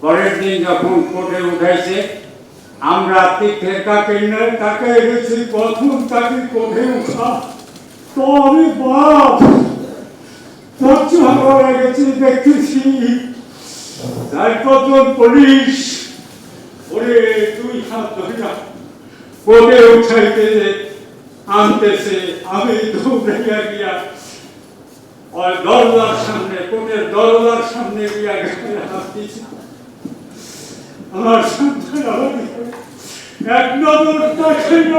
পরের দিন যখন কোর্টে উঠাইছে, আমরা তীর্থের তাকে এনেছি, প্রথম তাকে কোর্টে উঠা। তো আমি বাপ ভালো লেগেছি, দেখতেছি 4-5 জন পুলিশ ওরে 2 হাত ধরে কোর্টে উঠাইতে আনতেছে। আমি দৌড়াইয়া গিয়া ওই দরজার সামনে, কোর্টের দরজার সামনে গিয়া হাত দিয়েছি। আমার সন্তান এক নজর তাকাইল,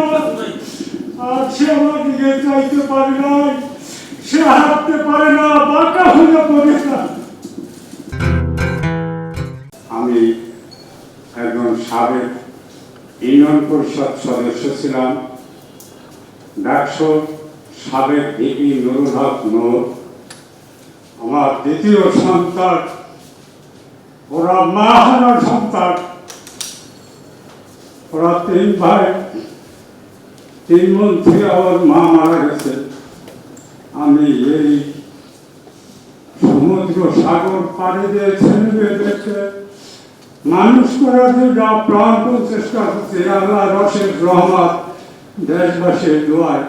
আর সে আমার দিকে চাইতে পারে নাই, সে হাঁটতে পারে না, বাঁকা হয়ে পড়ে না। আমি একজন সাবেক ইউনিয়ন পরিষদ সদস্য ছিলাম। ডাকসুর সাবেক ভিপি নুরুল হক নূর আমার দ্বিতীয় সন্তান। ওরা মা হারা সন্তান, ওরা 3 ভাই, 3 বোন থেকে আমার মা মারা গেছে। আমি এই সমুদ্র সাগর পাড়ি দিয়ে ছেলেদেরকে মানুষ করার জন্য প্রাণপণ চেষ্টা করছে। আল্লাহ রসের রহমত, দেশবাসীর দোয়ায়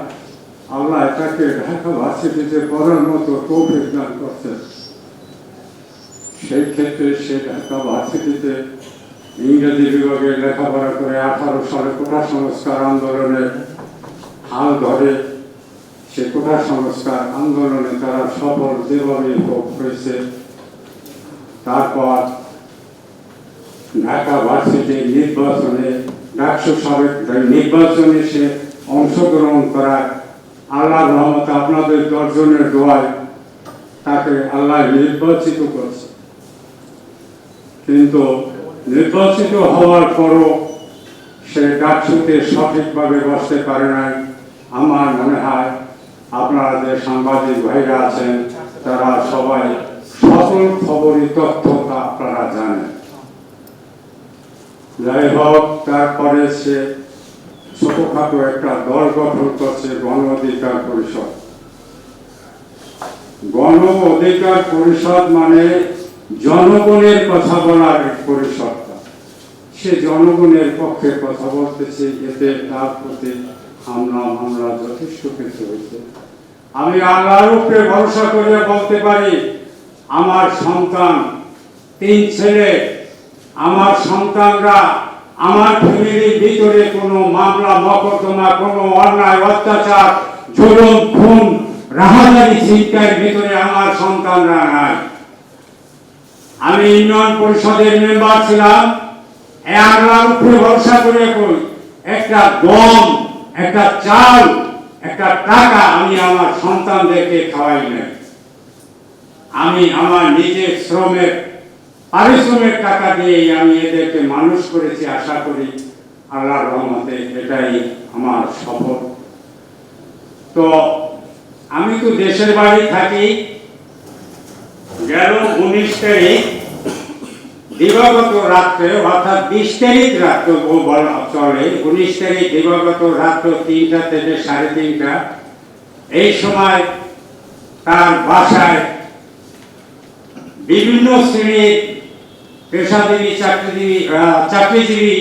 আল্লাহ তাকে ঢাকা ভার্সিটিতে পড়ার মতো তৌফিক দান করছে। সেই ক্ষেত্রে সে ঢাকা ভার্সিটিতে ইংরেজি বিভাগে লেখাপড়া করে 18 সালে কোটা সংস্কার আন্দোলনের হাল ধরে। সে কোটা সংস্কার আন্দোলনে তারা সফল যেভাবে হোক হয়েছে। তারপর ঢাকা ভার্সিটির নির্বাচনে, ডাকসু সাবেক নির্বাচনে সে অংশগ্রহণ করার আল্লাহর রহমতে আপনাদের 10 জনের দোয়ায় তাকে আল্লাহ নির্বাচিত করছে। কিন্তু নির্বাচিত হওয়ার পরও সে ডাকসুতে সঠিকভাবে বসতে পারে নাই। আমার মনে হয় আপনারা যে সাংবাদিক ভাইরা আছেন তারা সবাই সকল খবরই তথ্যটা আপনারা জানেন। যাই হোক, তারপরে সে ছোটখাটো একটা দল গঠন করছে, গণ অধিকার পরিষদ। গণ অধিকার পরিষদ মানে জনগণের কথা বলার পরিষদটা। সে জনগণের পক্ষে কথা বলতেছে, এতে তার প্রতি হামলা যথেষ্ট কিছু হয়েছে। আমি আল্লাহর উপরে ভরসা করে বলতে পারি, আমার সন্তান 3 ছেলে, আমার সন্তানরা আমার ফ্যামিলির ভিতরে কোনো মামলা মকদ্দমা, কোনো অন্যায় অত্যাচার, জুলুম, খুন, রাহাজানি, ছিনতাইয়ের ভিতরে আমার সন্তানরা নাই। আমি ইউনিয়ন পরিষদের মেম্বার ছিলাম। আল্লাহর উপরে ভরসা করে একটা গম, একটা চাল, একটা টাকা আমি আমার সন্তানদেরকে খাওয়াই নাই। আমি আমার নিজের শ্রমের পারিশ্রমিক টাকা দিয়ে আমি এদেরকে মানুষ করেছি। আশা করি আল্লাহর রহমতে এটাই আমার সফল। তো আমি তো দেশের বাড়ি থাকি। গেল 19 তারিখ দিবাগত রাত্রে, অর্থাৎ 20 তারিখ রাত্রে চলে, 19 তারিখ দিবাগত রাত্র 3টা থেকে 3:30 এই সময় তার বাসায় বিভিন্ন শ্রেণীর পেশাজীবী, চাকরিজীবী,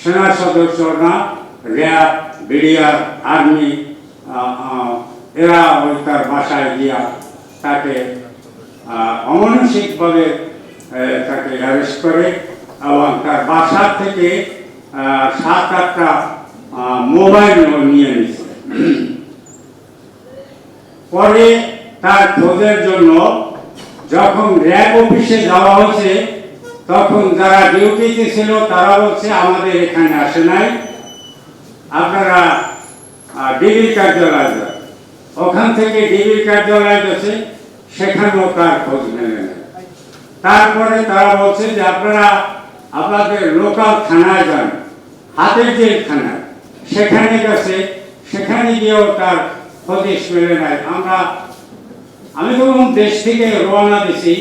সেনা সদস্যরা, র্যাব, বিডিআর, আর্মি, এরা তার বাসায় গিয়া তাকে অমানসিকভাবে তাকে অ্যারেস্ট করে এবং তার বাসার থেকে 7-8টা মোবাইল নিয়ে নিয়েছে। পরে তার খোঁজের জন্য যখন র্যাব অফিসে যাওয়া হয়েছে, তখন যারা ডিউটিতে ছিল তারা বলছে আমাদের এখানে আসে নাই, আপনারা ডিবির কার্যালয় যান। ওখান থেকে ডিবির কার্যালয় গেছে, সেখানেও তার খোঁজ মেলে নেয়। তারপরে তারা বলছে যে আপনারা আপনাদের লোকাল থানায় যান, হাতের জেল থানায়। সেখানে গেছে, সেখানে গিয়েও তার হদিশ মেলে নাই। আমি যখন দেশ থেকে রওনা দিছি,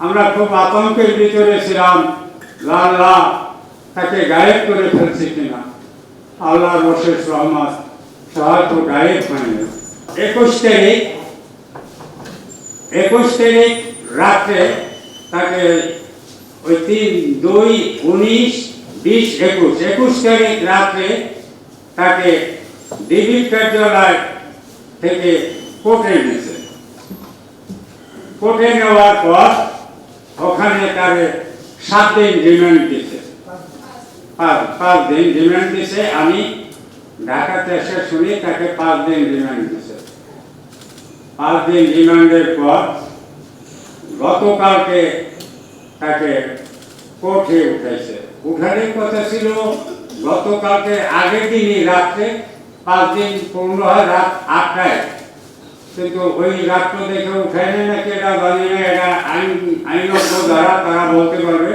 আমরা খুব আতঙ্কের ভিতরে ছিলাম, আল্লাহ তাকে গায়েব করে ফেলছে কিনা। আল্লাহর অশেষ রহমত, হয়তো গায়েব হয়নি। 21 তারিখ রাত্রে তাকে ওই 3-2-19-20-21 তারিখ রাত্রে তাকে ডিবি কার্যালয় থেকে কোর্টে নিয়েছে। কোর্টে নেওয়ার পর ওখানে তারে 7 দিন রিমান্ড দিয়েছে, 5 দিন রিমান্ড দিয়েছে। আমি ঢাকাতে এসে শুনি তাকে 5 দিন রিমান্ড দিয়েছে। 5 দিন রিমান্ডের পর গতকালকে তাকে কোর্টে উঠাইছে। উঠানোর কথা ছিল গতকালকে আগের দিনই রাত্রে, 5 দিন পূর্ণ হয় রাত 8টায়, কিন্তু ওই রাত্র দেখে উঠায়নি নাকি এটা জানি না, এটা আইনজ্ঞ দ্বারা তারা বলতে পারবে।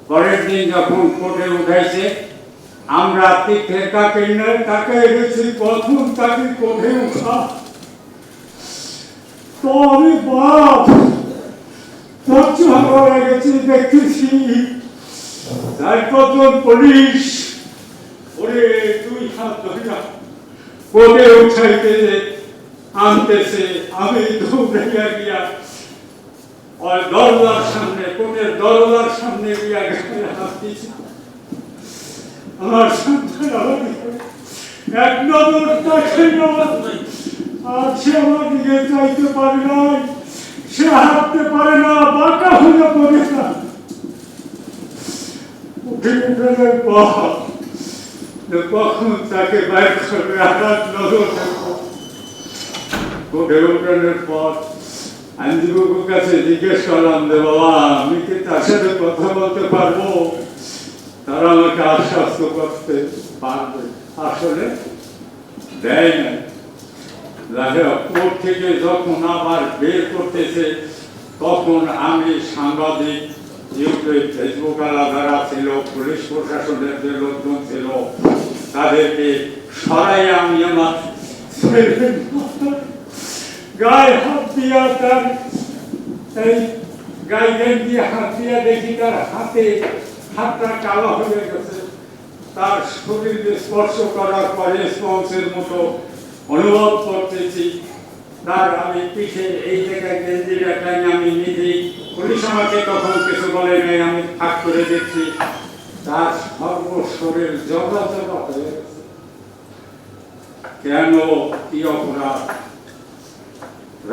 পরের দিন যখন কোর্টে উঠাইছে, আমরা তীর্থের কাকে তাকে এনেছি, প্রথম তাকে কোর্টে উঠা তো আমি বাপ গেছি, দেখতেছি 4-5 পুলিশ ওরে 2 হাত ধরে কোর্টে উঠাইতে আনতেছে। আমি দৌড়ে গিয়া ওই দরজার সামনে, কোর্টের দরজার সামনে গিয়া হাত দিয়েছি। আমার সন্তান এক নজর তাকাই আর সে আমার দিকে চাইতে পারে নাই, সে হাঁটতে পারে না, বাঁকা হয়ে পড়ে না। উঠে উঠে কখন তাকে বাইর করবে আর নজর দেখো। কোর্টে উঠানোর পর আইনজীবীর কাছে জিজ্ঞেস করলাম যে বাবা আমি কি তার সাথে কথা বলতে পারবো? তারা আমাকে আশ্বস্ত করতে পারবে, আসলে দেয় না। কোর্ট থেকে যখন আবার বের করতেছে তখন আমি সাংবাদিক, ইউটিউব ফেসবুক যারা ছিল, পুলিশ প্রশাসনের যে লোকজন ছিল, তাদেরকে সরাই আমি আমার গায়ে হাত দিয়া, তার এই গায়ে দিয়ে হাত দিয়া দেখি তার হাতটা কালো হয়ে গেছে। তার শরীরে স্পর্শ করার পরে স্পঞ্জের মতো অনুভব করতেছি। তার আমি পিঠে এই জায়গায় গেঞ্জিটা টাইম আমি নিজেই, পুলিশ আমাকে তখন কিছু বলে নাই, আমি ফাঁক করে দেখছি তার সর্বশরীর জগা জগা হয়ে গেছে। কেন, কি অপরাধ?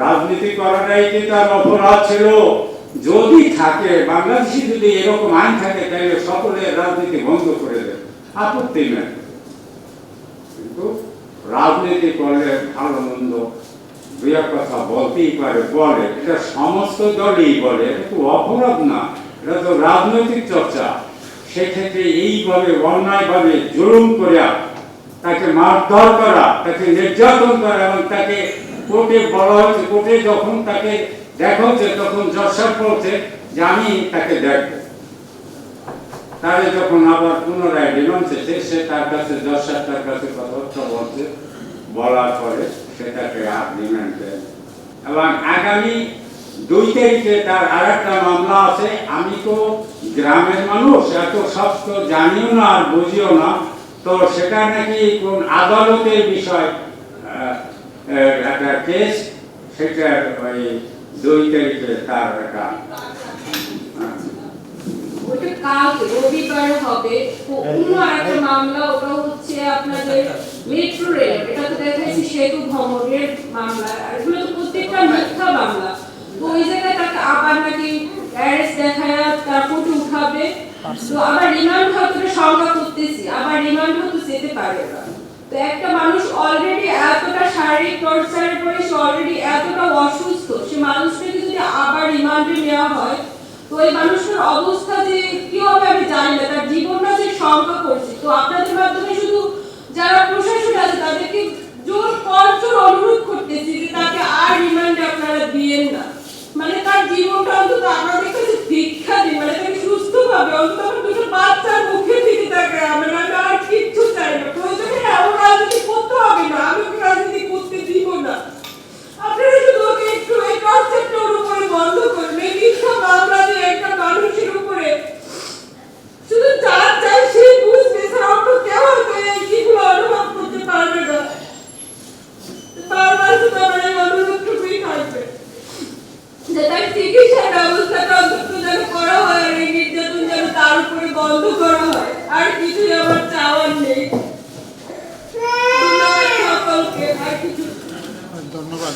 রাজনীতি করাটাই কি তার অপরাধ ছিল? যদি থাকে, বাংলাদেশে যদি এরকম আইন থাকে তাহলে সকলের রাজনীতি বন্ধ করে দেবে, আপত্তি নেই। কিন্তু রাজনীতি করলে ভালো মন্দ 2 কথা বলতেই পারে, বলে, এটা সমস্ত দলই বলে, এটা তো অপরাধ না, এটা তো রাজনৈতিক চর্চা। সেক্ষেত্রে এইভাবে অন্যায়ভাবে জুলুম করিয়া তাকে মারধর করা, তাকে নির্যাতন করা, এবং তাকে কোর্টে বলা হয়েছে, কোর্টে যখন তাকে দেখা হচ্ছে তখন জজ বলছে যে আমি তাকে দেখবো। তাহলে যখন আবার পুনরায় রিমান্ড চেয়েছে, সে তার কাছে জজ তার কাছে কথাবার্তা বলছে, বলার পরে সেটাকে আর রিমান্ড দেয়। এবং আগামী 2 তারিখে তার আরেকটা মামলা আছে। আমি তো গ্রামের মানুষ, এত সব তো জানিও না আর বুঝিও না, তো সেটা নাকি কোন আদালতের বিষয়, একটা কেস, সেটা ওই 2 তারিখে তার একটা ওটা কালকে রবিবার হবে। তো অন্য আরেকটা মামলা, ওটা হচ্ছে আপনাদের মেট্রো রেল, এটা তো দেখাচ্ছি সেতু ভ্রমণের মামলা। এগুলো তো প্রত্যেকটা মিথ্যা মামলা। তো ওই জায়গায় তাকে আবার নাকি অ্যারেস্ট দেখায় তার ফটো উঠাবে, তো আবার রিমান্ড হয়তো সংখ্যা করতেছি, আবার রিমান্ড হয়তো যেতে পারে না। তো একটা মানুষ অলরেডি এতটা শারীরিক টর্চারের পরে, সে অলরেডি এতটা অসুস্থ, সে মানুষটাকে যদি আবার রিমান্ডে নেওয়া হয়, তো এই মানুষটার অবস্থা যে কি হবে আমি জানি না, তার জীবনটা যে সংখ্যা করছে। তো আপনাদের মাধ্যমে শুধু যারা প্রশাসন আছে তাদেরকে জোর করজোর অনুরোধ করতেছি যে তাকে আর রিমান্ডে আপনারা দিয়েন না। মানে তার জীবনটা অন্তত আপনাদের কাছে ভিক্ষা দিন, মানে তাকে সুস্থ ভাবে অন্তত আমার 2টো বাচ্চার মুখে দিকে তাকে, আমি আর কিচ্ছু চাই না। প্রয়োজনে এমন রাজনীতি করতে হবে না, আমি ওকে রাজনীতি করতে দিব না। আপনারা শুধু ওকে একটু এই কনসেপ্টের উপরে বন্ধ করুন। এই মিথ্যা মামলা দিয়ে একটা মানুষের উপরে শুধু যার চাই সে বুঝবে, স্যার অন্য কেউ হয়তো এইগুলো অনুভব করতে পারবে না। বারবার শুধু আমার এই অনুরোধটুকুই থাকবে যে তার চিকিৎসার ব্যবস্থাটা অন্তত যেন সকলকে আর কিছু ধন্যবাদ।